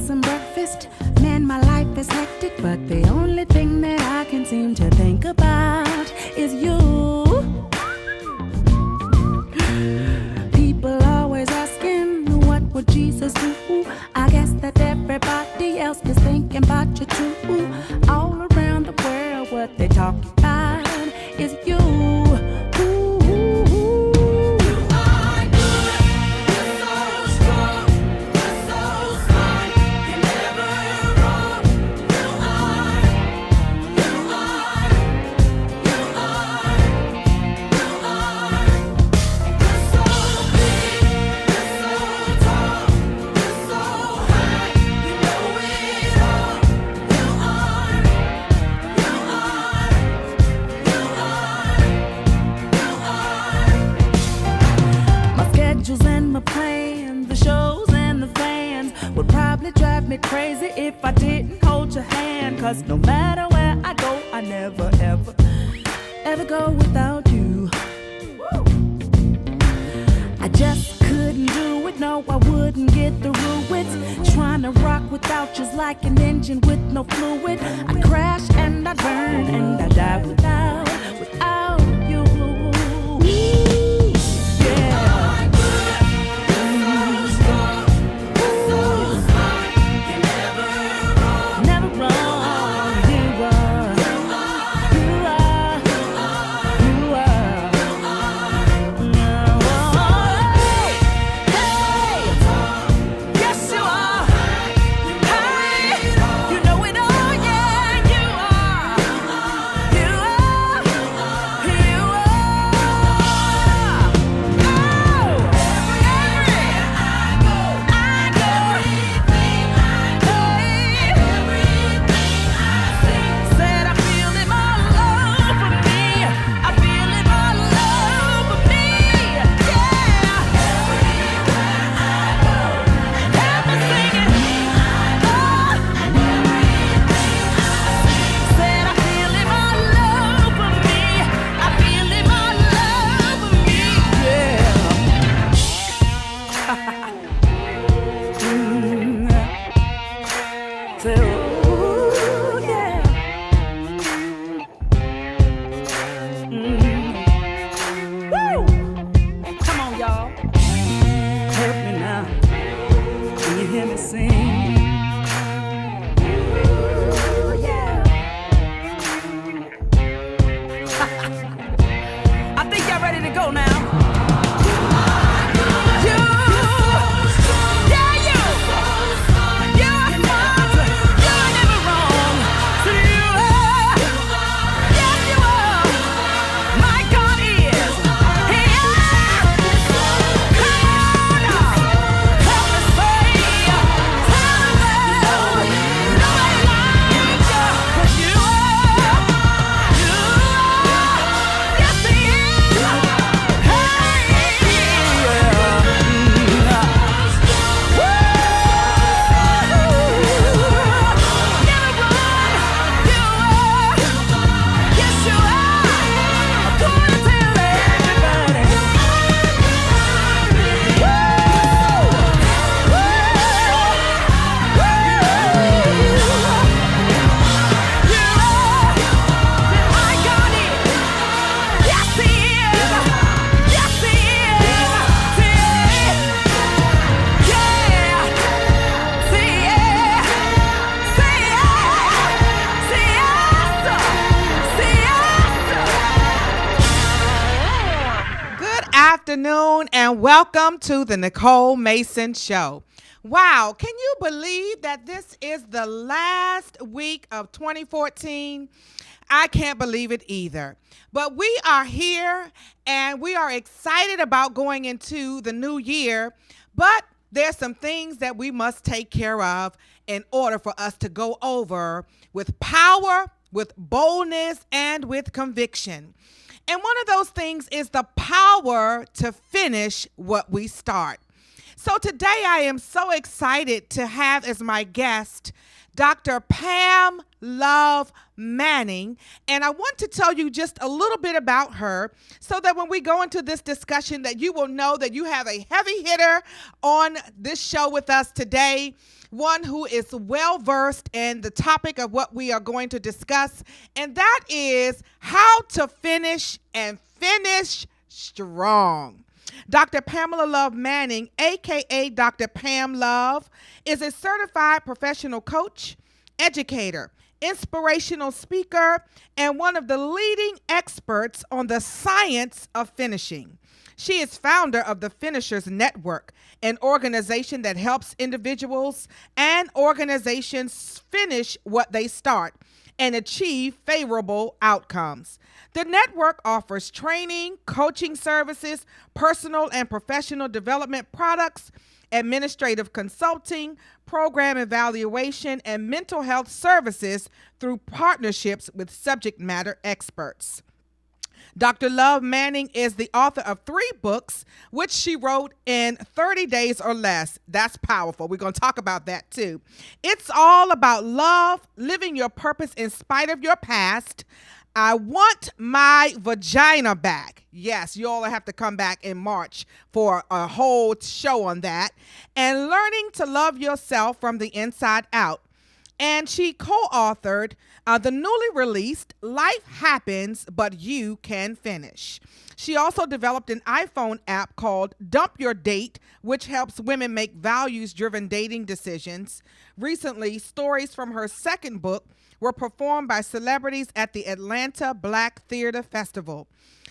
some breakfast. Man, my life is hectic, but the only thing that I can seem to think about is you. People always asking, what would Jesus do? I guess that everybody else is thinking about you too. All around the world, what they talk about is you. Crazy if I didn't hold your hand, 'cause no matter where I go, I never, ever, ever go without you. Woo. I just couldn't do it, no, I wouldn't get through it. Trying to rock without you's like an engine with no fluid. I crash and I burn and I die without you. Afternoon and welcome to the Nicole Mason Show. Wow, can you believe that this is the last week of 2014? I can't believe it either. But we are here and we are excited about going into the new year, but there's some things that we must take care of in order for us to go over with power, with boldness, and with conviction. And one of those things is the power to finish what we start. So today I am so excited to have as my guest Dr. Pam Love Manning. And I want to tell you just a little bit about her so that when we go into this discussion that you will know that you have a heavy hitter on this show with us today, one who is well versed in the topic of what we are going to discuss, and that is how to finish and finish strong. Dr. Pamela Love Manning, aka Dr. Pam Love, is a certified professional coach, educator, inspirational speaker, and one of the leading experts on the science of finishing. She is founder of the Finishers Network, an organization that helps individuals and organizations finish what they start and achieve favorable outcomes. The network offers training, coaching services, personal and professional development products, administrative consulting, program evaluation, and mental health services through partnerships with subject matter experts. Dr. Love Manning is the author of 3 books, which she wrote in 30 days or less. That's powerful. We're going to talk about that too. It's all about love, living your purpose in spite of your past. I want my vagina back. Yes, you all have to come back in March for a whole show on that. And learning to love yourself from the inside out. And she co-authored the newly released Life Happens, But You Can Finish. She also developed an iPhone app called Dump Your Date, which helps women make values-driven dating decisions. Recently, stories from her second book were performed by celebrities at the Atlanta Black Theater Festival.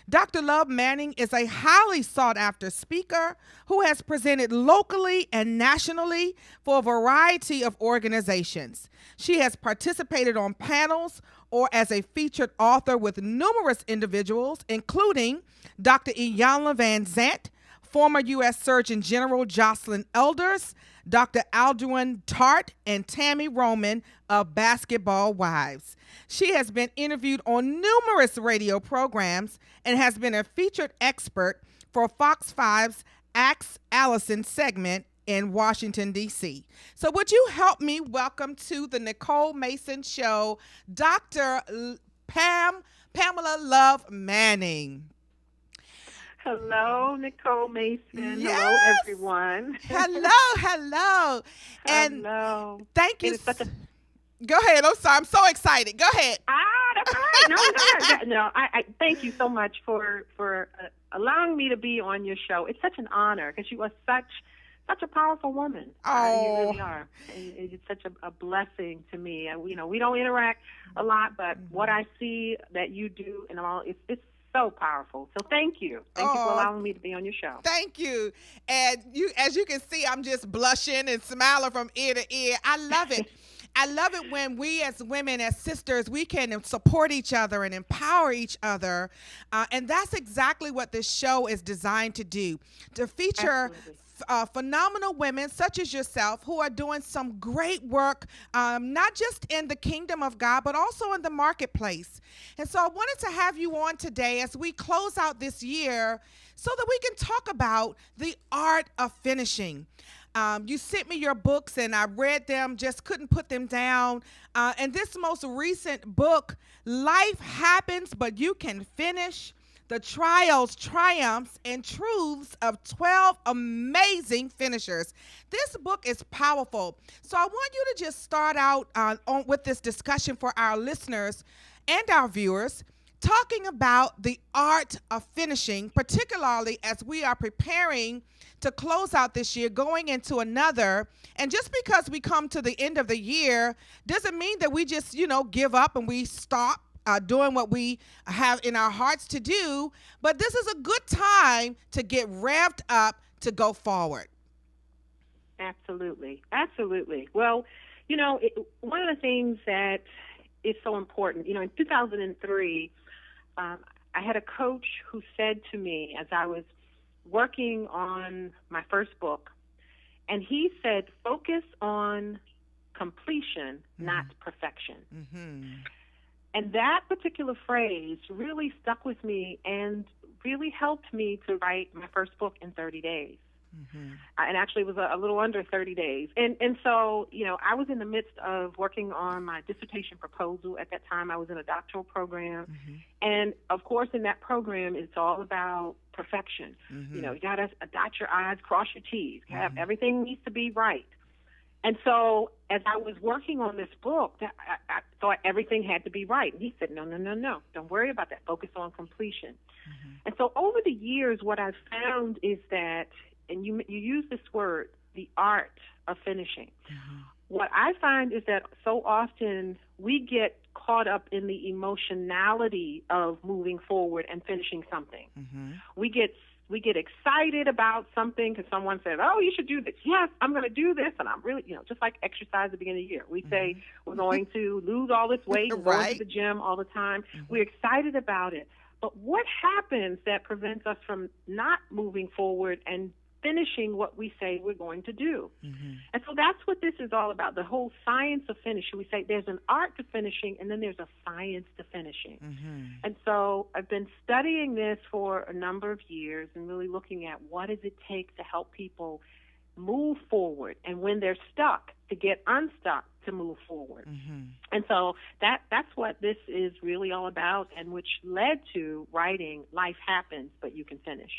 Dr. Love Manning is a highly sought-after speaker who has presented locally and nationally for a variety of organizations. She has participated on panels or as a featured author with numerous individuals, including Dr. Iyanla Van Zant, former U.S. Surgeon General Jocelyn Elders, Dr. Aldwin Tart, and Tammy Roman of Basketball Wives. She has been interviewed on numerous radio programs and has been a featured expert for Fox 5's Ask Allison segment in Washington, D.C. So would you help me welcome to the Nicole Mason Show, Dr. Pamela Love Manning. Hello, Nicole Mason. Yes. Hello, everyone. Hello. And hello. Thank you. It is such a... Go ahead. I'm sorry. I'm so excited. Go ahead. That's all right. No, I thank you so much for allowing me to be on your show. It's such an honor because you are such a powerful woman. Oh. You really are. And it's such a blessing to me. We don't interact a lot, but what I see that you do and all, it's so powerful. So thank you. Thank you for allowing me to be on your show. Thank you. And as you can see, I'm just blushing and smiling from ear to ear. I love it. I love it when we as women, as sisters, we can support each other and empower each other. And that's exactly what this show is designed to do, to feature phenomenal women such as yourself who are doing some great work, not just in the kingdom of God, but also in the marketplace. And so I wanted to have you on today as we close out this year so that we can talk about the art of finishing. You sent me your books and I read them, just couldn't put them down. And this most recent book, Life Happens, But You Can Finish: The Trials, Triumphs, and Truths of 12 Amazing Finishers. This book is powerful. So I want you to just start out with this discussion for our listeners and our viewers, talking about the art of finishing, particularly as we are preparing to close out this year, going into another. And just because we come to the end of the year doesn't mean that we just, give up and we stop doing what we have in our hearts to do. But this is a good time to get revved up to go forward. Absolutely. Well, one of the things that is so important, in 2003, I had a coach who said to me as I was working on my first book, and he said, focus on completion, not perfection. Mm-hmm. And that particular phrase really stuck with me and really helped me to write my first book in 30 days. And actually it was a little under 30 days. And so, I was in the midst of working on my dissertation proposal. At that time, I was in a doctoral program. And, of course, in that program, it's all about perfection. You got to dot your I's, cross your T's. Everything needs to be right. And so as I was working on this book, I thought everything had to be right. And he said, no. Don't worry about that. Focus on completion. And so over the years, what I've found is that, and you use this word, the art of finishing. What I find is that so often we get caught up in the emotionality of moving forward and finishing something. We get excited about something because someone said, oh, you should do this. Yes, I'm going to do this. And I'm really, just like exercise at the beginning of the year. We say we're going to lose all this weight and go to the gym all the time. We're excited about it. But what happens that prevents us from not moving forward and finishing what we say we're going to do? And so that's what this is all about, the whole science of finishing. We say there's an art to finishing, and then there's a science to finishing. And so I've been studying this for a number of years and really looking at what does it take to help people move forward, and when they're stuck, to get unstuck, to move forward. And so that's what this is really all about, and which led to writing Life Happens, But You Can Finish.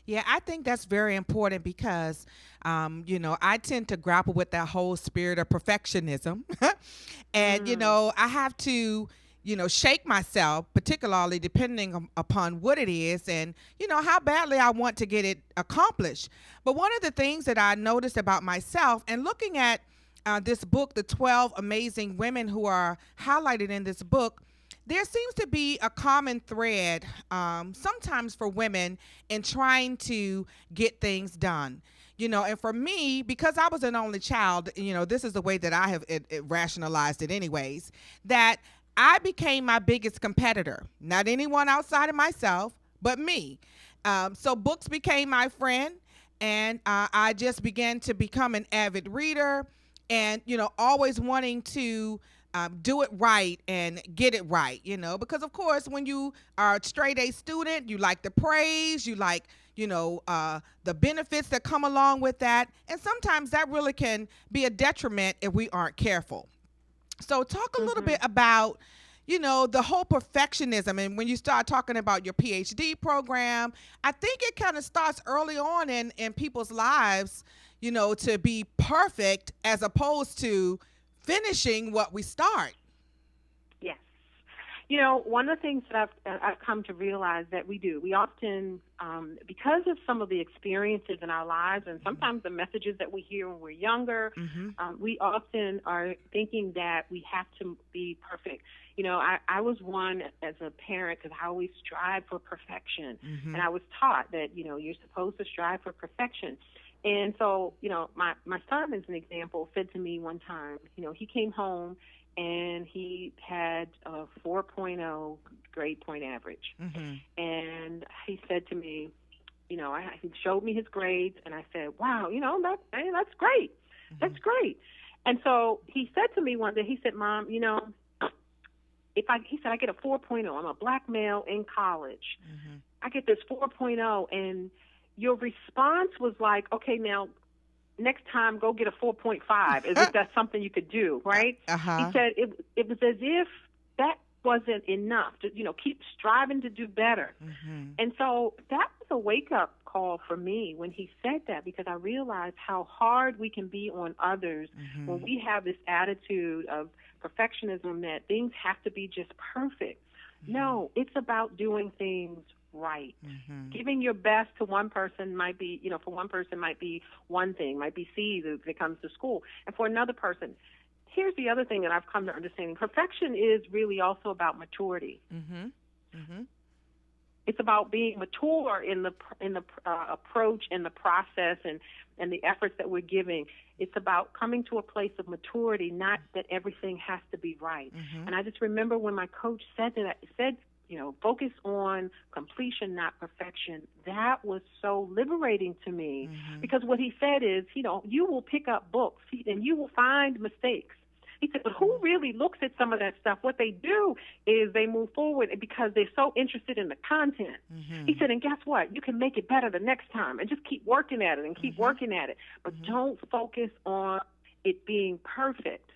Yeah, I think that's very important because, I tend to grapple with that whole spirit of perfectionism. And, I have to, shake myself, particularly depending upon what it is and, how badly I want to get it accomplished. But one of the things that I noticed about myself and looking at this book, The 12 Amazing Women who are highlighted in this book, there seems to be a common thread sometimes for women in trying to get things done. And for me, because I was an only child, this is the way that I have rationalized it anyways, that I became my biggest competitor. Not anyone outside of myself, but me. So books became my friend, and I just began to become an avid reader and, always wanting to do it right and get it right, because of course when you are a straight A student, you like the praise, you like, the benefits that come along with that. And sometimes that really can be a detriment if we aren't careful. So talk a little bit about, the whole perfectionism. And when you start talking about your PhD program, I think it kind of starts early on in people's lives, to be perfect as opposed to finishing what we start. Yes. One of the things that I've come to realize that we often, because of some of the experiences in our lives and sometimes the messages that we hear when we're younger, we often are thinking that we have to be perfect. I was one as a parent because I always strive for perfection. And I was taught that, you're supposed to strive for perfection. And so, my son, as an example, said to me one time, he came home and he had a 4.0 grade point average. And he said to me, he showed me his grades, and I said, wow, that's great. That's great. And so he said to me one day, he said, Mom, he said, I get a 4.0. I'm a black male in college. I get this 4.0, and your response was like, okay, now next time go get a 4.5, as if that's something you could do, right? He said it was as if that wasn't enough to, keep striving to do better. And so that was a wake-up call for me when he said that, because I realized how hard we can be on others when we have this attitude of perfectionism that things have to be just perfect. No, it's about doing things right. Giving your best to one person might be, for one person might be one thing, might be C's if it comes to school. And for another person, here's the other thing that I've come to understand. Perfection is really also about maturity. It's about being mature in the approach and the process and the efforts that we're giving. It's about coming to a place of maturity, not that everything has to be right. And I just remember when my coach said that, focus on completion, not perfection. That was so liberating to me, because what he said is, you will pick up books and you will find mistakes. He said, but who really looks at some of that stuff? What they do is they move forward because they're so interested in the content. He said, and guess what? You can make it better the next time and just keep working at it and keep working at it. But don't focus on it being perfect.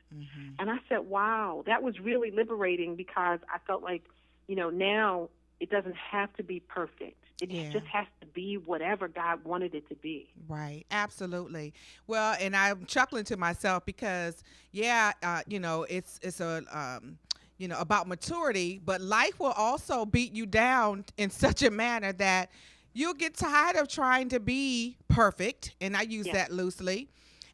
And I said, wow, that was really liberating, because I felt like, now it doesn't have to be perfect. It just has to be whatever God wanted it to be. Right. Absolutely. Well, and I'm chuckling to myself because, it's a, about maturity, but life will also beat you down in such a manner that you'll get tired of trying to be perfect. And I use that loosely.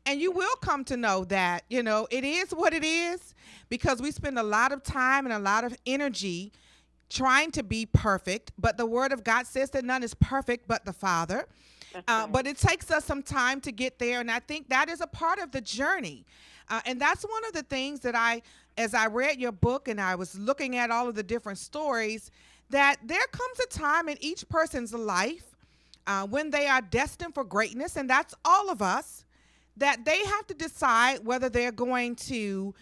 And you will come to know that, it is what it is, because we spend a lot of time and a lot of energy trying to be perfect. But the Word of God says that none is perfect but the Father. Right. But it takes us some time to get there. And I think that is a part of the journey. And that's one of the things that as I read your book and I was looking at all of the different stories, that there comes a time in each person's life when they are destined for greatness, and that's all of us, that they have to decide whether they're going to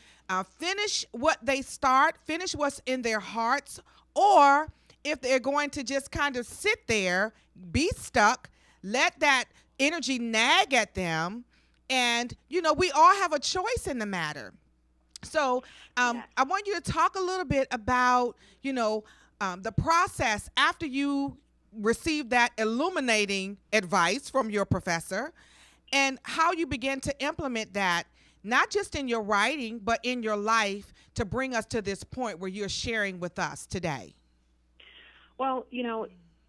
finish what they start, finish what's in their hearts, or if they're going to just kind of sit there, be stuck, let that energy nag at them. And, we all have a choice in the matter. So I want you to talk a little bit about, the process after you received that illuminating advice from your professor, and how you began to implement that, not just in your writing, but in your life, to bring us to this point where you're sharing with us today. Well,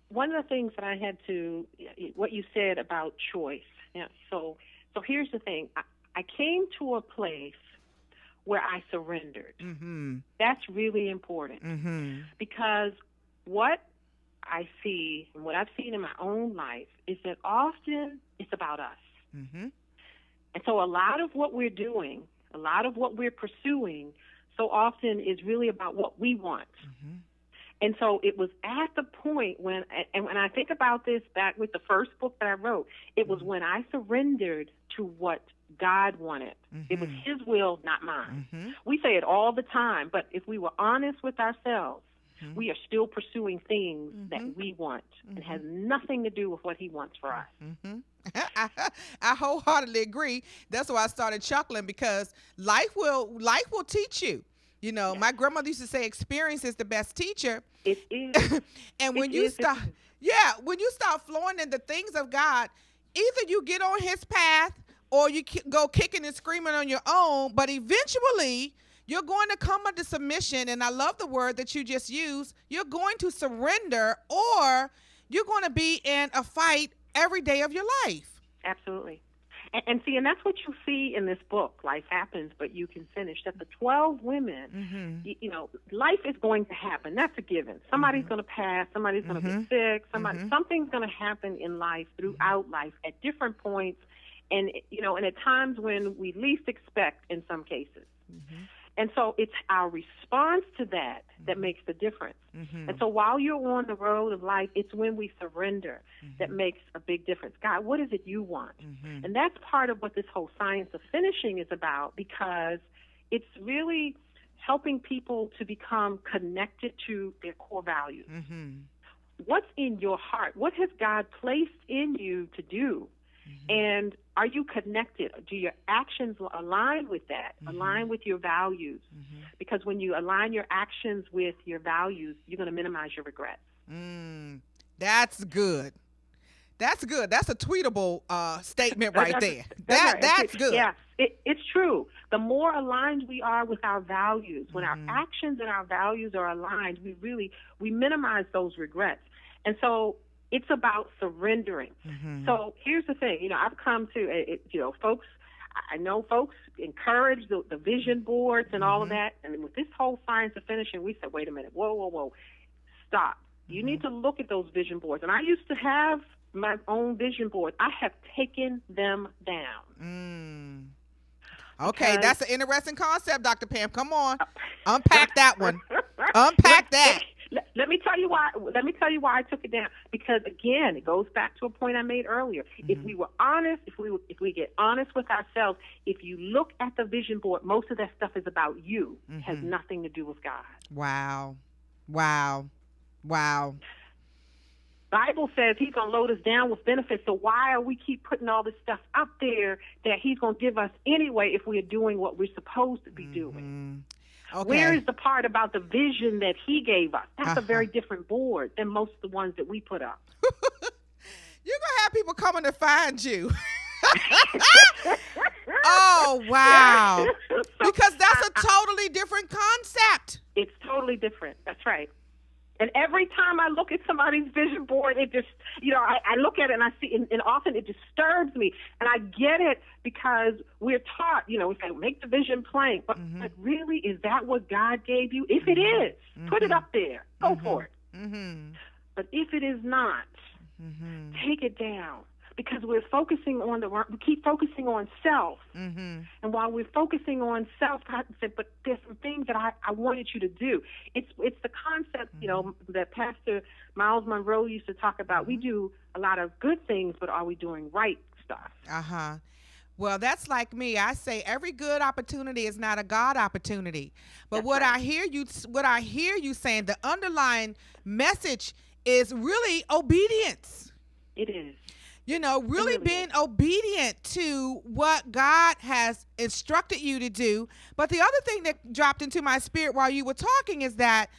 one of the things that I had to, what you said about choice. Yeah, so here's the thing. I came to a place where I surrendered. That's really important, because what I see and what I've seen in my own life is that often it's about us. And so a lot of what we're doing, a lot of what we're pursuing, so often is really about what we want. And so it was at the point when I think about this back with the first book that I wrote, it was when I surrendered to what God wanted. It was His will, not mine. We say it all the time, but if we were honest with ourselves, we are still pursuing things that we want. It has nothing to do with what He wants for us. I wholeheartedly agree. That's why I started chuckling, because life will teach you. My grandmother used to say, experience is the best teacher. It is. And when you start flowing in the things of God, either you get on His path or you go kicking and screaming on your own, but eventually you're going to come under submission. And I love the word that you just used. You're going to surrender, or you're going to be in a fight every day of your life. Absolutely. And see, and that's what you see in this book, Life Happens, But You Can Finish, that the 12 women, life is going to happen. That's a given. Somebody's going to pass. Somebody's going to get sick. Something's going to happen in life, throughout life, at different points, and, and at times when we least expect in some cases. And so it's our response to that makes the difference. And so while you're on the road of life, it's when we surrender that makes a big difference. God, what is it you want? And that's part of what this whole science of finishing is about, because it's really helping people to become connected to their core values. What's in your heart? What has God placed in you to do? And are you connected? Do your actions align with that, align with your values? Because when you align your actions with your values, you're going to minimize your regrets. That's good. That's good. That's a tweetable statement right there. That's good. Yeah, it's true. The more aligned we are with our values, when our actions and our values are aligned, we minimize those regrets. And so it's about surrendering. So here's the thing. I've come to, folks, I know folks encourage the vision boards and all of that. And with this whole science of finishing, we said, wait a minute, whoa, stop. You need to look at those vision boards. And I used to have my own vision board. I have taken them down. Okay, that's an interesting concept, Dr. Pam. Come on. Unpack that one. Unpack that. Let me tell you why. Let me tell you why I took it down. Because again, it goes back to a point I made earlier. If we were honest, if we get honest with ourselves, if you look at the vision board, most of that stuff is about you. It has nothing to do with God. Wow. Wow. Wow. Bible says he's going to load us down with benefits. So why are we keep putting all this stuff up there that he's going to give us anyway if we are doing what we're supposed to be doing? Okay. Where is the part about the vision that he gave us? That's a very different board than most of the ones that we put up. You're going to have people coming to find you. Oh, wow. Because that's a totally different concept. It's totally different. That's right. And every time I look at somebody's vision board, it just, I look at it and I see, and often it disturbs me. And I get it because we're taught, we say, make the vision plain. But really, is that what God gave you? If it is, put it up there. Go for it. But if it is not, take it down. Because we're focusing on we keep focusing on self. And while we're focusing on self, God said, but there's some things that I wanted you to do. It's the concept, that Pastor Miles Monroe used to talk about. We do a lot of good things, but are we doing right stuff? Well, that's like me. I say every good opportunity is not a God opportunity. But what I hear you saying, the underlying message is really obedience. It is. Really being obedient to what God has instructed you to do. But the other thing that dropped into my spirit while you were talking is that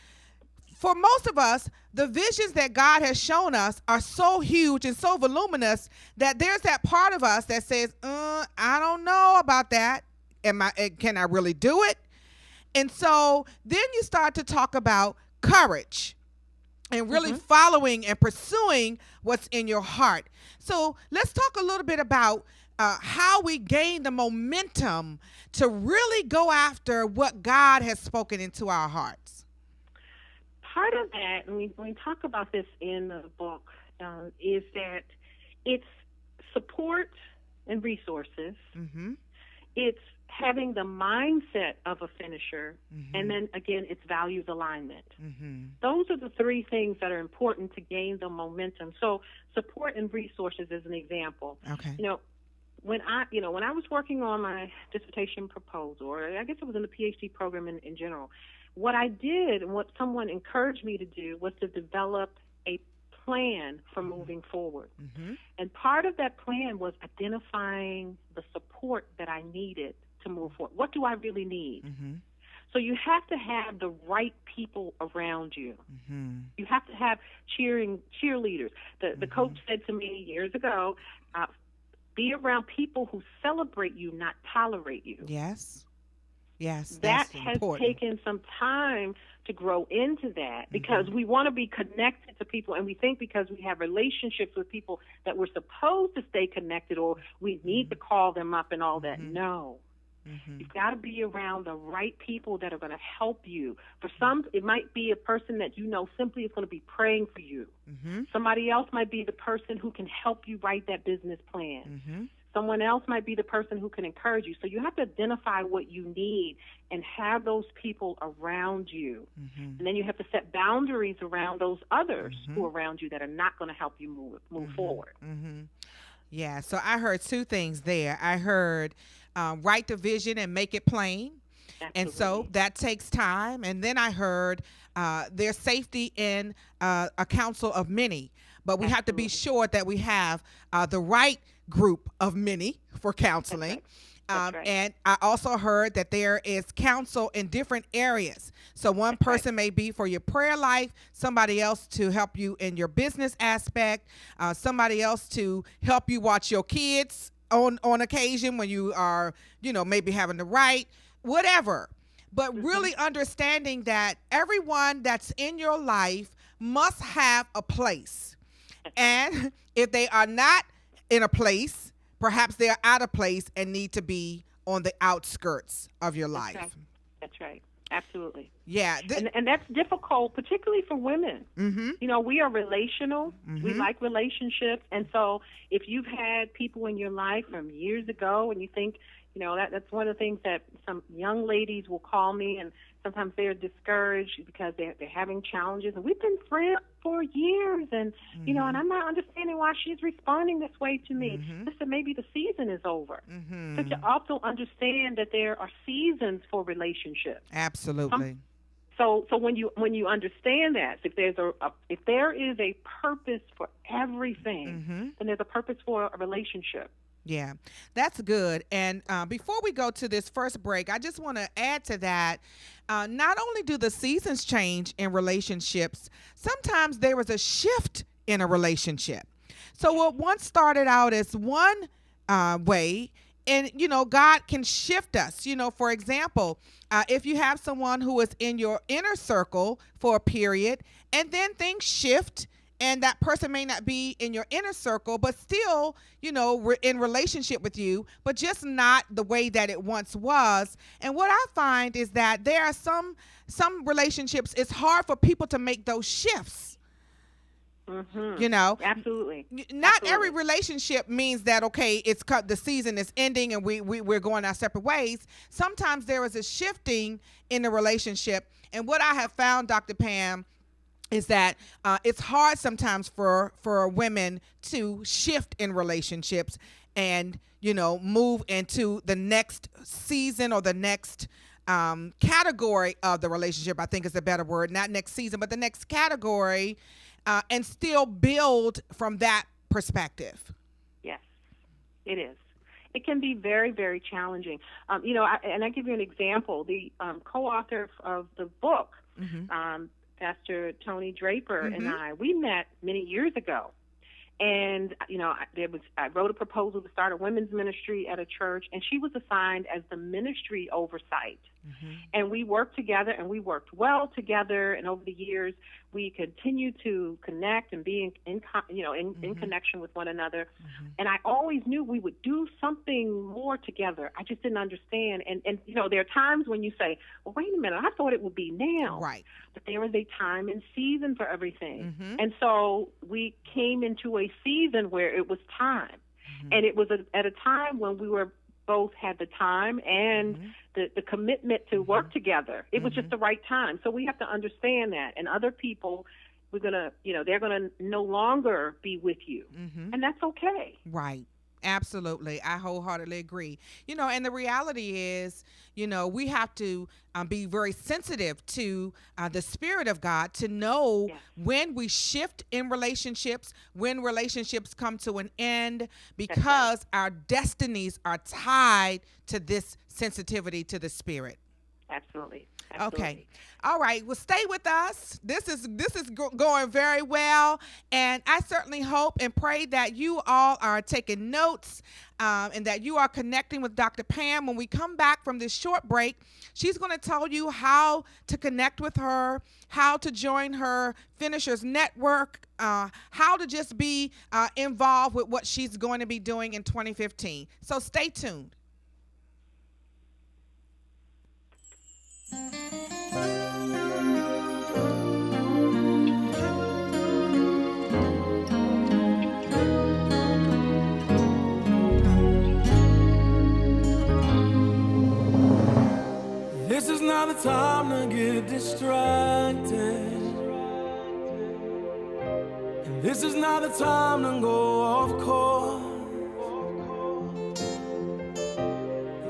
for most of us, the visions that God has shown us are so huge and so voluminous that there's that part of us that says, I don't know about that. Can I really do it? And so then you start to talk about courage and really following and pursuing what's in your heart. So let's talk a little bit about how we gain the momentum to really go after what God has spoken into our hearts. Part of that, and we talk about this in the book, is that it's support and resources. It's having the mindset of a finisher, and then again, it's values alignment. Those are the three things that are important to gain the momentum. So support and resources is an example. Okay. When I was working on my dissertation proposal, or I guess it was in the PhD program in general, what I did and what someone encouraged me to do was to develop a plan for moving forward. And part of that plan was identifying the support that I needed to move forward. What do I really need? So you have to have the right people around you. You have to have cheerleaders. The coach said to me years ago, be around people who celebrate you, not tolerate you. Yes, that has important. Taken some time to grow into that because we want to be connected to people, and we think because we have relationships with people that we're supposed to stay connected, or we need to call them up and all that. No. You've got to be around the right people that are going to help you. For some, it might be a person that simply is going to be praying for you. Somebody else might be the person who can help you write that business plan. Someone else might be the person who can encourage you. So you have to identify what you need and have those people around you. And then you have to set boundaries around those others who are around you that are not going to help you move forward. Yeah, so I heard two things there. I heard write the vision and make it plain. Absolutely. And so that takes time. And then I heard there's safety in a council of many. But we have to be sure that we have the right group of many for counseling. That's right. And I also heard that there is counsel in different areas. So one person may be for your prayer life, somebody else to help you in your business aspect, somebody else to help you watch your kids on occasion when you are, maybe having to write, whatever. But really understanding that everyone that's in your life must have a place. And if they are not in a place, perhaps they are out of place and need to be on the outskirts of your life. That's right. Absolutely. Yeah. And that's difficult, particularly for women. Mm-hmm. You know, we are relational. Mm-hmm. We like relationships. And so if you've had people in your life from years ago and you think, you know, that's one of the things that some young ladies will call me, and sometimes they're discouraged because they're having challenges. And we've been friends for years, and, you know, and I'm not understanding why she's responding this way to me. Listen, maybe the season is over. So you also understand that there are seasons for relationships. Absolutely. So when you understand that, if there is a purpose for everything, then there's a purpose for a relationship. Yeah, that's good. And before we go to this first break, I just want to add to that. Not only do the seasons change in relationships, sometimes there is a shift in a relationship. So what once started out as one way, and, you know, God can shift us. You know, for example, if you have someone who is in your inner circle for a period, and then things shift, and that person may not be in your inner circle, but still, you know, in relationship with you, but just not the way that it once was. And what I find is that there are some relationships, it's hard for people to make those shifts. You know, absolutely. Not every relationship means that, okay, it's the season is ending and we're going our separate ways. Sometimes there is a shifting in the relationship. And what I have found, Dr. Pam, is that it's hard sometimes for women to shift in relationships and, you know, move into the next season or the next category of the relationship, I think is a better word, not next season, but the next category, and still build from that perspective. Yes, it is. It can be very, very challenging. You know, I give you an example. The co-author of the book, Pastor Tony Draper and we met many years ago. And, you know, I wrote a proposal to start a women's ministry at a church, and she was assigned as the ministry oversight. And we worked together, and we worked well together. And over the years, we continued to connect and be in connection with one another. And I always knew we would do something more together. I just didn't understand. And you know, there are times when you say, well, wait a minute, I thought it would be now. Right. But there is a time and season for everything. And so we came into a season where it was time. And it was at a time when we were both had the time and the commitment to work together. It was just the right time. So we have to understand that. And other people, they're going to no longer be with you. And that's okay. Right. Absolutely. I wholeheartedly agree. You know, and the reality is, you know, we have to be very sensitive to the Spirit of God to know when we shift in relationships, when relationships come to an end, because our destinies are tied to this sensitivity to the Spirit. Absolutely. Okay. All right. Well, stay with us. This is going very well. And I certainly hope and pray that you all are taking notes and that you are connecting with Dr. Pam. When we come back from this short break, she's going to tell you how to connect with her, how to join her Finishers Network, how to just be involved with what she's going to be doing in 2015. So stay tuned. This is not the time to get distracted, and this is not the time to go off course.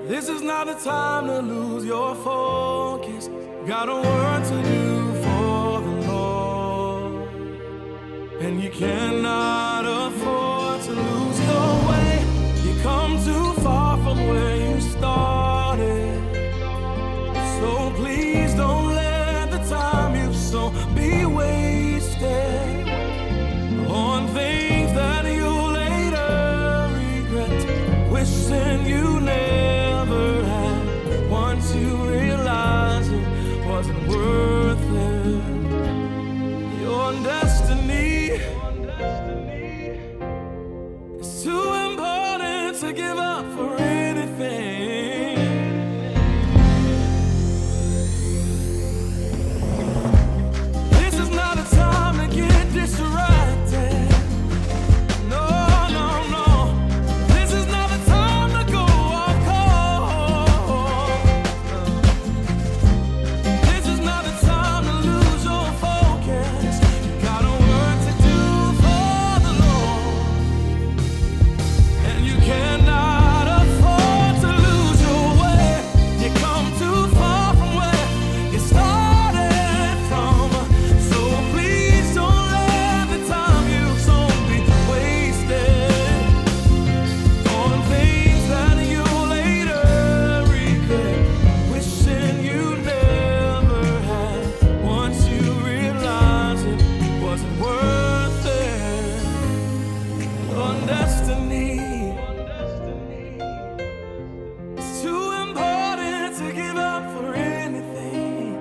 This is not the time to lose your focus. Got a work to do for the Lord, and you cannot afford to lose your way. You come too far from where you started, so please don't let the time you've sown be wasted on things that you'll later regret, wishing you never had. Once you realize it wasn't worth it, your destiny Your destiny is too important to give up for anything.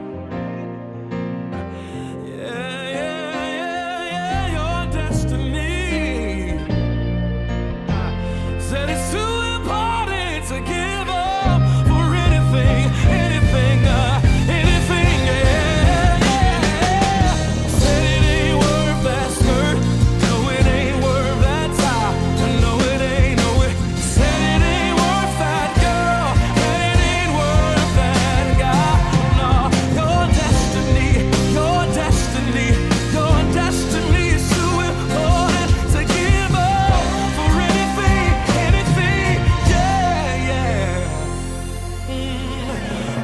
Yeah, yeah, yeah, yeah. Your destiny said it's too important to give up for anything, anything, anything. Yeah, yeah. Said it ain't worth that skirt. No, it ain't worth that tie. No, it ain't. No, it said it ain't worth that girl, and it ain't worth that guy. No, your destiny, your destiny, your destiny is too important to give up for anything, anything. Yeah, yeah.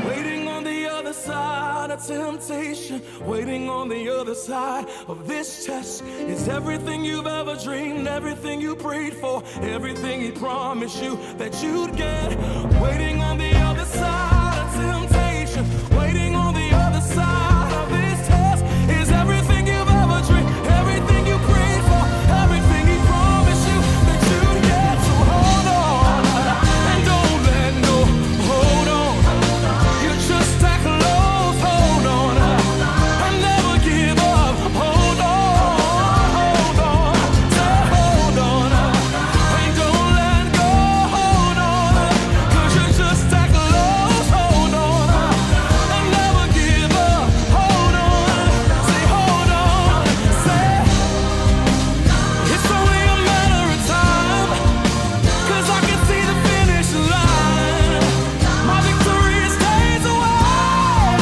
Waiting on the other side of temptation, waiting on the other side of this test is everything you've ever dreamed, everything you prayed for, everything he promised you that you'd get. Waiting on the other side of temptation, waiting on the other side of this test is everything you've ever dreamed, everything you prayed for, everything he promised you that you'd get. So hold on and don't let go. Hold on, you just that close. Hold on and never give up. Hold on, say hold on and don't let go. Hold on, 'cause you're just that close. Hold on and never give up. Hold on, say hold on, say it's only a matter of time, 'cause I can see the finish line. My victory is days away,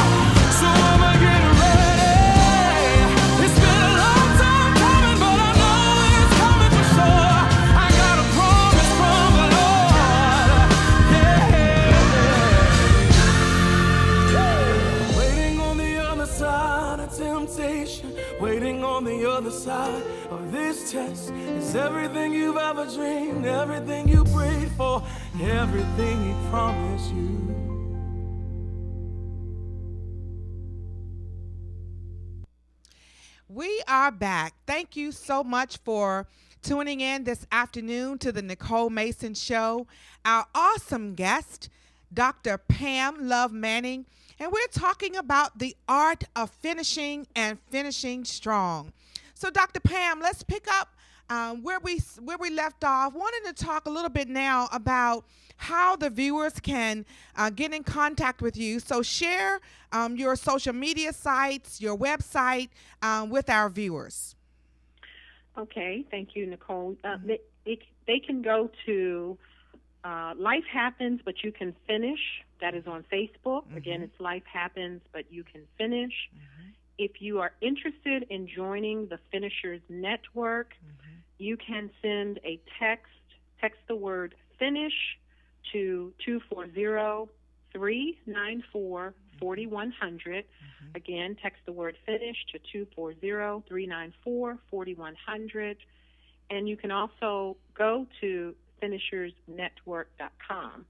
so I'ma get ready. It's been a long time coming, but I know it's coming for sure. I got a promise from the Lord. Yeah. Waiting on the other side of temptation, waiting on the other side of this test is everything you've ever dreamed, everything you prayed for, everything he promised you. We are back. Thank you so much for tuning in this afternoon to the Nicole Mason Show. Our awesome guest, Dr. Pam Love Manning, and we're talking about the art of finishing and finishing strong. So, Dr. Pam, let's pick up where we left off. Wanted to talk a little bit now about how the viewers can get in contact with you. So share your social media sites, your website with our viewers. Okay, thank you, Nicole. They can go to Life Happens, but you can finish. That is on Facebook. Again, it's Life Happens, but you can finish. If you are interested in joining the Finishers Network, you can send a text the word finish to 240-394-4100. Again, text the word finish to 240-394-4100. And you can also go to finishersnetwork.com.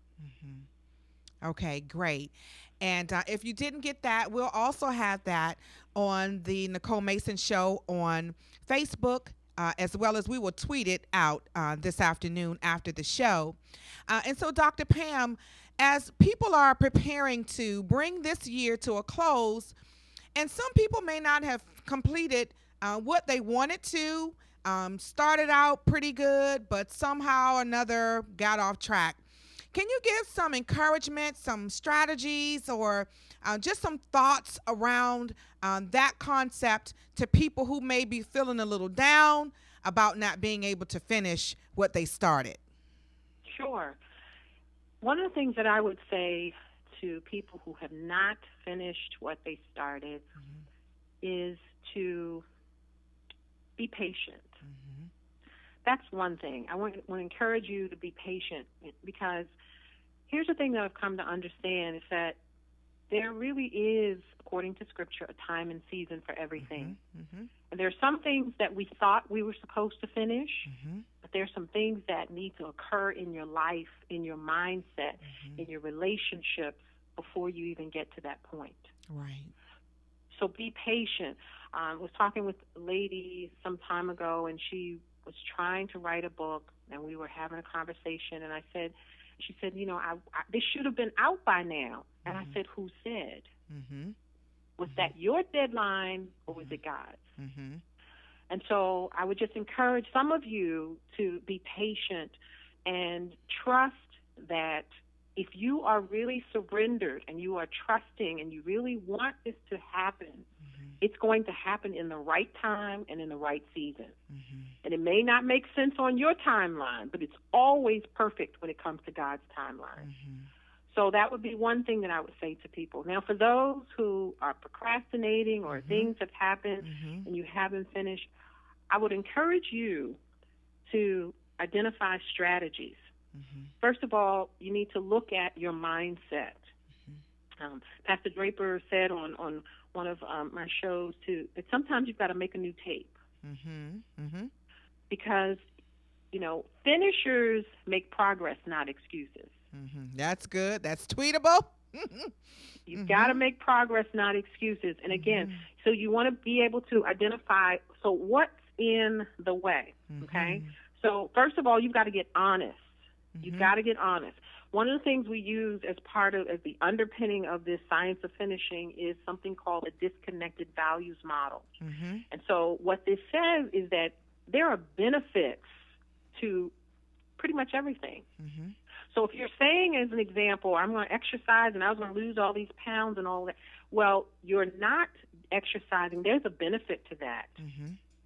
Okay, great. And if you didn't get that, we'll also have that on the Nicole Mason Show on Facebook, as well as we will tweet it out this afternoon after the show. And so, Dr. Pam, as people are preparing to bring this year to a close, and some people may not have completed what they wanted to, started out pretty good, but somehow or another got off track. Can you give some encouragement, some strategies, or just some thoughts around that concept to people who may be feeling a little down about not being able to finish what they started? Sure. One of the things that I would say to people who have not finished what they started is to be patient. That's one thing. I want to encourage you to be patient, because here's the thing that I've come to understand is that there really is, according to Scripture, a time and season for everything. And there are some things that we thought we were supposed to finish, but there are some things that need to occur in your life, in your mindset, in your relationships before you even get to that point. Right. So be patient. I was talking with a lady some time ago, and she was trying to write a book, and we were having a conversation, and she said, this should have been out by now. And I said, who said? Was that your deadline, or was it God's? And so I would just encourage some of you to be patient and trust that if you are really surrendered and you are trusting and you really want this to happen, it's going to happen in the right time and in the right season. And it may not make sense on your timeline, but it's always perfect when it comes to God's timeline. So that would be one thing that I would say to people. Now, for those who are procrastinating or things have happened and you haven't finished, I would encourage you to identify strategies. First of all, you need to look at your mindset. Pastor Draper said on one of my shows that sometimes you've got to make a new tape. Because, finishers make progress, not excuses. That's good. That's tweetable. You've got to make progress, not excuses. And again, so you want to be able to identify, so what's in the way, okay? So first of all, you've got to get honest. You've got to get honest. One of the things we use as the underpinning of this science of finishing is something called a disconnected values model. And so what this says is that there are benefits to pretty much everything. So if you're saying, as an example, I'm going to exercise and I was going to lose all these pounds and all that, well, you're not exercising. There's a benefit to that.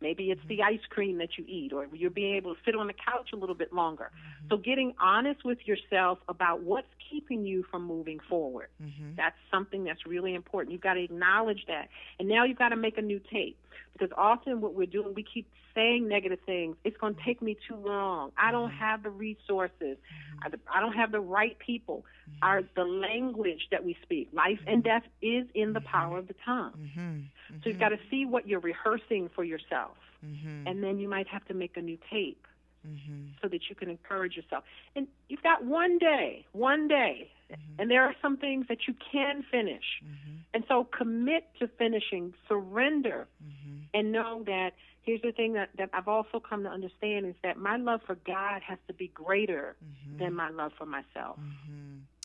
Maybe it's the ice cream that you eat, or you're being able to sit on the couch a little bit longer. So getting honest with yourself about what's keeping you from moving forward. That's something that's really important. You've got to acknowledge that. And now you've got to make a new tape, because often what we're doing, we keep saying negative things. It's going to take me too long. I don't have the resources. I don't have the right people. The language that we speak, life and death is in the power of the tongue. So you've got to see what you're rehearsing for yourself. And then you might have to make a new tape so that you can encourage yourself. And you've got one day, and there are some things that you can finish. And so commit to finishing, surrender, and know that here's the thing that I've also come to understand is that my love for God has to be greater than my love for myself.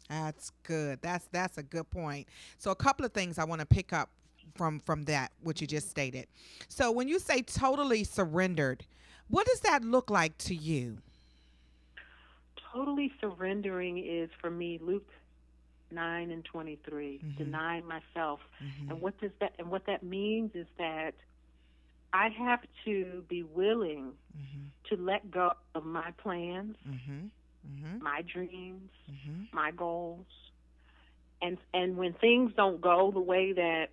That's good. That's a good point. So a couple of things I want to pick up from that, what you just stated. So when you say totally surrendered, what does that look like to you? Totally surrendering is, for me, Luke 9:23, denying myself. And what that means is that I have to be willing to let go of my plans, my dreams, my goals. And when things don't go the way that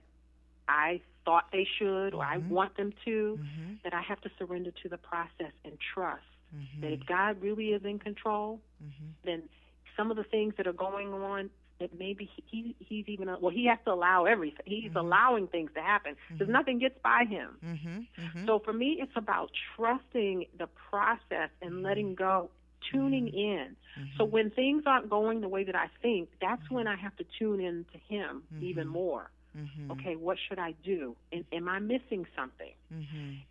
I thought they should, or I want them to, that I have to surrender to the process and trust that if God really is in control, then some of the things that are going on, that maybe he's even, he has to allow everything. He's allowing things to happen because nothing gets by him. So for me, it's about trusting the process and letting go, tuning in. So when things aren't going the way that I think, that's when I have to tune in to him even more. Okay, what should I do? Am I missing something?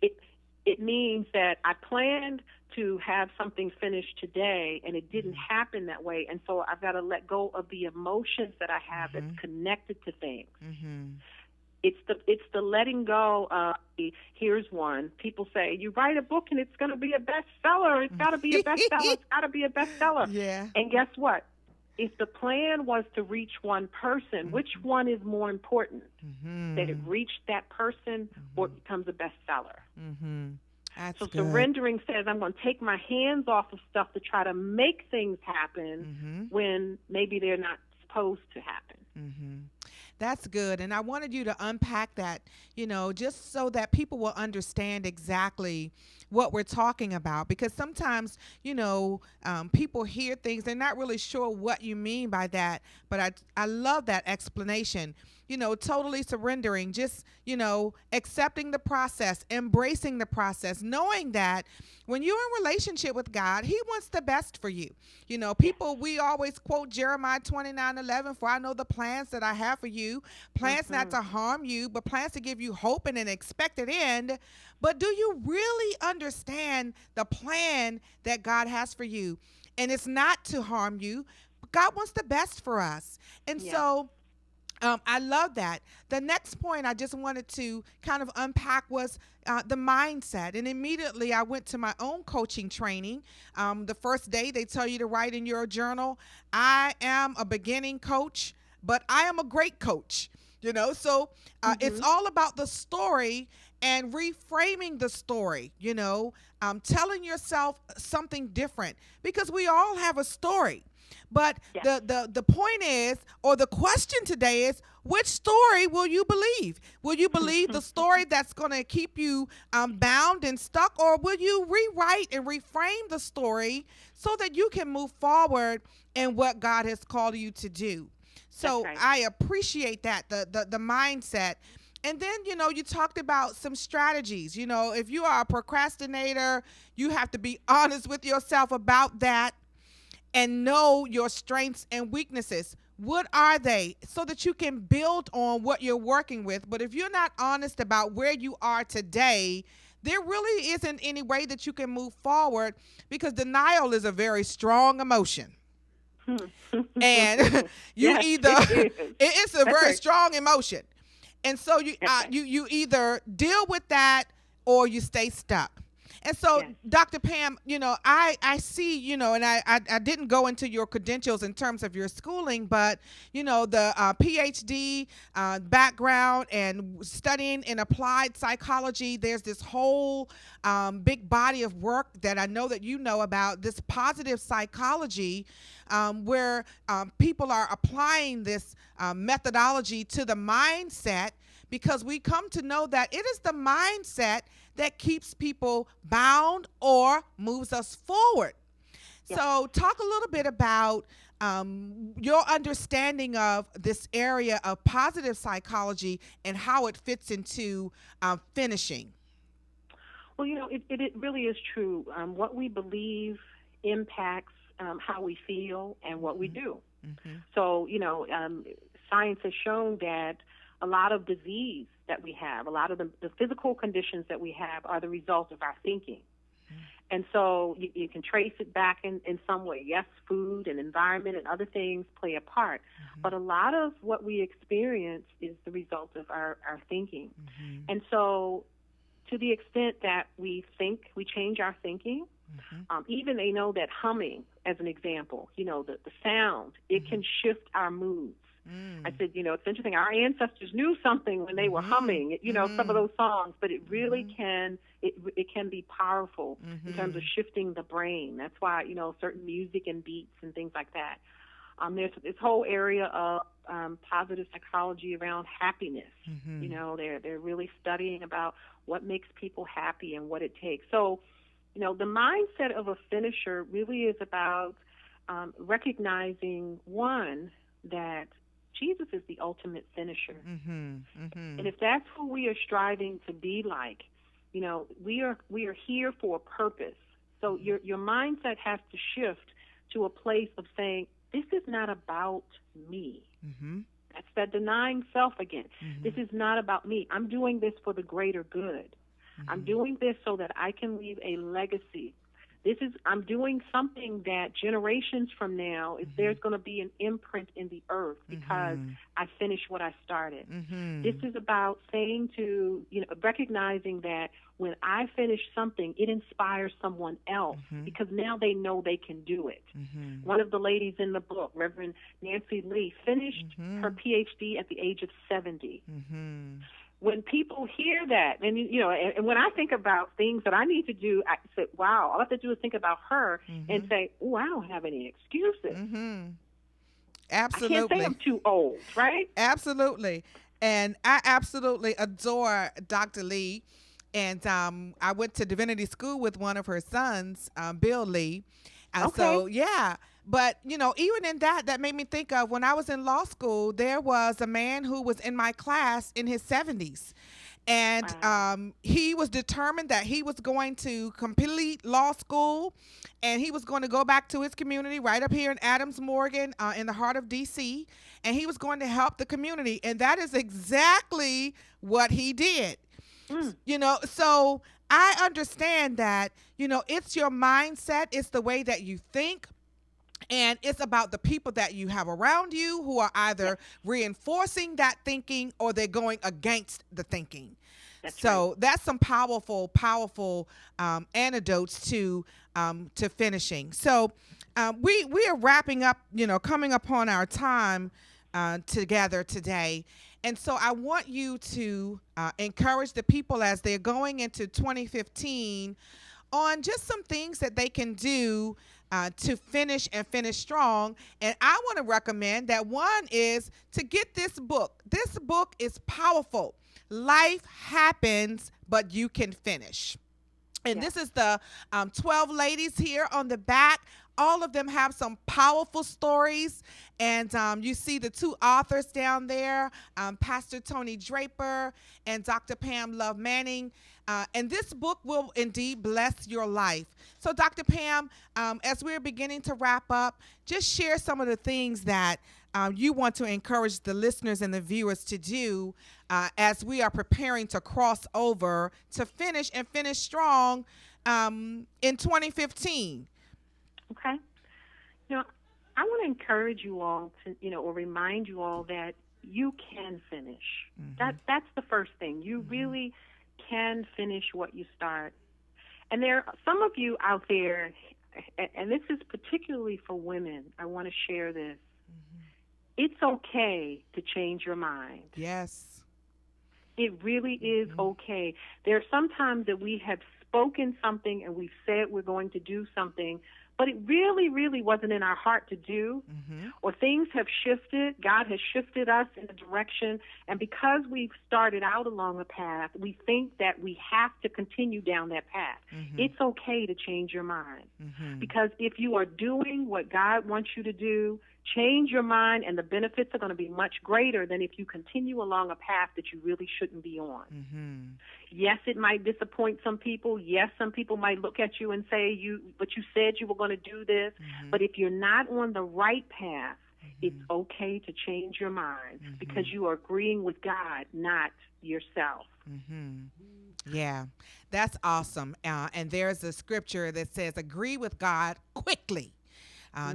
It means that I planned to have something finished today, and it didn't happen that way, and so I've got to let go of the emotions that I have that's connected to things. It's the letting go of here's one. People say, you write a book and it's going to be a bestseller. It's got to be a bestseller. It's got to be a bestseller. Yeah. And guess what? If the plan was to reach one person, which one is more important? That it reached that person or it becomes a bestseller? That's so good. surrendering says I'm going to take my hands off of stuff to try to make things happen when maybe they're not supposed to happen. That's good. And I wanted you to unpack that, just so that people will understand exactly what we're talking about. Because sometimes, people hear things, they're not really sure what you mean by that. But I love that explanation, totally surrendering, just, accepting the process, embracing the process, knowing that when you're in relationship with God, he wants the best for you. People, we always quote Jeremiah 29:11, for I know the plans that I have for you, plans not to harm you, but plans to give you hope and an expected end. But do you really understand the plan that God has for you? And it's not to harm you. God wants the best for us. And so I love that. The next point I just wanted to kind of unpack was the mindset. And immediately I went to my own coaching training. The first day they tell you to write in your journal, I am a beginning coach, but I am a great coach. So it's all about the story and reframing the story, telling yourself something different, because we all have a story. But the point is, or the question today is, which story will you believe? Will you believe the story that's going to keep you bound and stuck, or will you rewrite and reframe the story so that you can move forward in what God has called you to do? So right. I appreciate that, the mindset. And then, you talked about some strategies. If you are a procrastinator, you have to be honest with yourself about that and know your strengths and weaknesses. What are they? So that you can build on what you're working with. But if you're not honest about where you are today, there really isn't any way that you can move forward, because denial is a very strong emotion. And it's a very strong emotion. And so you either deal with that or you stay stuck. And so, Dr. Pam, I see, and I didn't go into your credentials in terms of your schooling, but, the PhD background and studying in applied psychology, there's this whole big body of work that I know that you know about, this positive psychology, where people are applying this methodology to the mindset, because we come to know that it is the mindset that keeps people bound or moves us forward. Yeah. So talk a little bit about your understanding of this area of positive psychology and how it fits into finishing. Well, it really is true. What we believe impacts how we feel and what we do. So, science has shown that a lot of disease that we have, a lot of the physical conditions that we have are the result of our thinking. And so you can trace it back in some way. Yes, food and environment and other things play a part. But a lot of what we experience is the result of our thinking. And so to the extent that we think, we change our thinking, even they know that humming, as an example, the sound, it can shift our moods. I said, it's interesting. Our ancestors knew something when they were humming, some of those songs, but it really can, it can be powerful in terms of shifting the brain. That's why, certain music and beats and things like that. There's this whole area of positive psychology around happiness. They're really studying about what makes people happy and what it takes. So, the mindset of a finisher really is about recognizing, one, that Jesus is the ultimate finisher. And if that's who we are striving to be like, we are here for a purpose. So your mindset has to shift to a place of saying, this is not about me. That's that denying self again. This is not about me. I'm doing this for the greater good. I'm doing this so that I can leave a legacy. I'm doing something that generations from now, there's going to be an imprint in the earth because I finished what I started. This is about saying recognizing that when I finish something, it inspires someone else because now they know they can do it. One of the ladies in the book, Reverend Nancy Lee, finished her PhD at the age of 70. When people hear that, and when I think about things that I need to do, I say, wow, all I have to do is think about her and say, oh, I don't have any excuses. Absolutely. I can't say I'm too old, right? Absolutely. And I absolutely adore Dr. Lee. And I went to divinity school with one of her sons, Bill Lee. So, yeah. But, even in that made me think of when I was in law school, there was a man who was in my class in his 70s. And Wow. he was determined that he was going to complete law school, and he was going to go back to his community right up here in Adams Morgan, in the heart of D.C., and he was going to help the community. And that is exactly what he did. Mm. So I understand that, it's your mindset, it's the way that you think. And it's about the people that you have around you who are either reinforcing that thinking or they're going against the thinking. That's So right. that's some powerful antidotes to finishing. So we are wrapping up, coming upon our time together today. And so I want you to encourage the people as they're going into 2015 on just some things that they can do to finish and finish strong. And I want to recommend that one is to get this book. This book is powerful. Life happens, but you can finish. And Yes. this is the 12 ladies here on the back. All of them have some powerful stories. And you see the two authors down there, Pastor Tony Draper and Dr. Pam Love Manning. And this book will indeed bless your life. So, Dr. Pam, as we're beginning to wrap up, just share some of the things that you want to encourage the listeners and the viewers to do as we are preparing to cross over to finish and finish strong in 2015. Okay. You know, I want to encourage you all to, or remind you all that you can finish. That's the first thing. You really can finish what you start. And there are some of you out there, and this is particularly for women. I want to share this. It's okay to change your mind. Yes. It really is okay. There are some times that we have spoken something and we've said we're going to do something, but it really, really wasn't in our heart to do, or things have shifted. God has shifted us in a direction, and because we've started out along a path, we think that we have to continue down that path. It's okay to change your mind, because if you are doing what God wants you to do, change your mind, and the benefits are going to be much greater than if you continue along a path that you really shouldn't be on. Yes, it might disappoint some people. Yes, some people might look at you and say, but you said you were going to do this. But if you're not on the right path, it's okay to change your mind, because you are agreeing with God, not yourself. Yeah, that's awesome. And there's a scripture that says, agree with God quickly.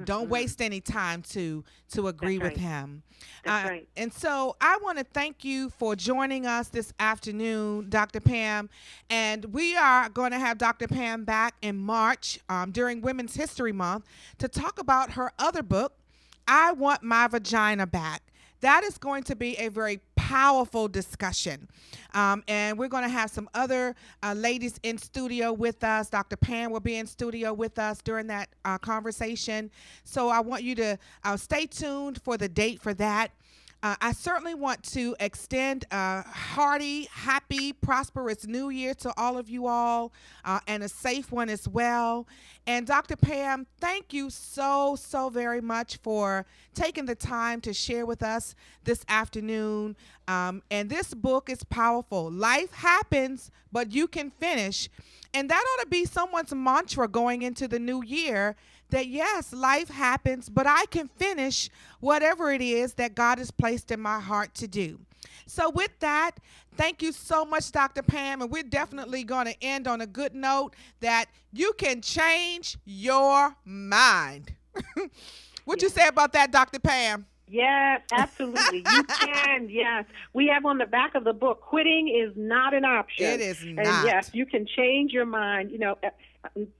Don't waste any time to agree That's with right. him. That's right. And so I want to thank you for joining us this afternoon, Dr. Pam. And we are going to have Dr. Pam back in March during Women's History Month to talk about her other book, I Want My Vagina Back. That is going to be a very powerful discussion. And we're going to have some other ladies in studio with us. Dr. Pam will be in studio with us during that conversation. So I want you to stay tuned for the date for that. I certainly want to extend a hearty, happy, prosperous new year to all of you all, and a safe one as well. And Dr. Pam, thank you so very much for taking the time to share with us this afternoon. And this book is powerful. Life happens, but you can finish. And that ought to be someone's mantra going into the new year, that yes, life happens, but I can finish whatever it is that God has placed in my heart to do. So with that, thank you so much, Dr. Pam, and we're definitely going to end on a good note that you can change your mind. What'd you say about that, Dr. Pam? Yes, absolutely. You can, yes. We have on the back of the book, quitting is not an option. It is not. And yes, you can change your mind.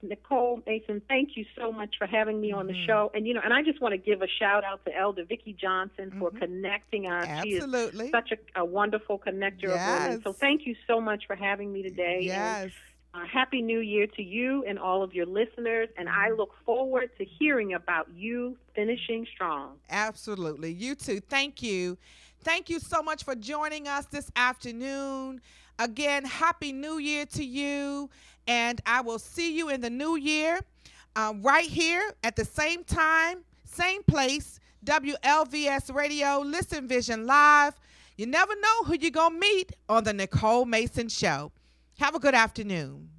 Nicole Mason, thank you so much for having me on the show. And, and I just want to give a shout out to Elder Vicki Johnson for connecting us. Absolutely. She is such a wonderful connector of women. So thank you so much for having me today. Yes. And, Happy New Year to you and all of your listeners, and I look forward to hearing about you finishing strong. Absolutely. You too. Thank you. Thank you so much for joining us this afternoon. Again, Happy New Year to you, and I will see you in the new year. right here at the same time, same place, WLVS Radio, Listen Vision Live. You never know who you're going to meet on the Nicole Mason Show. Have a good afternoon.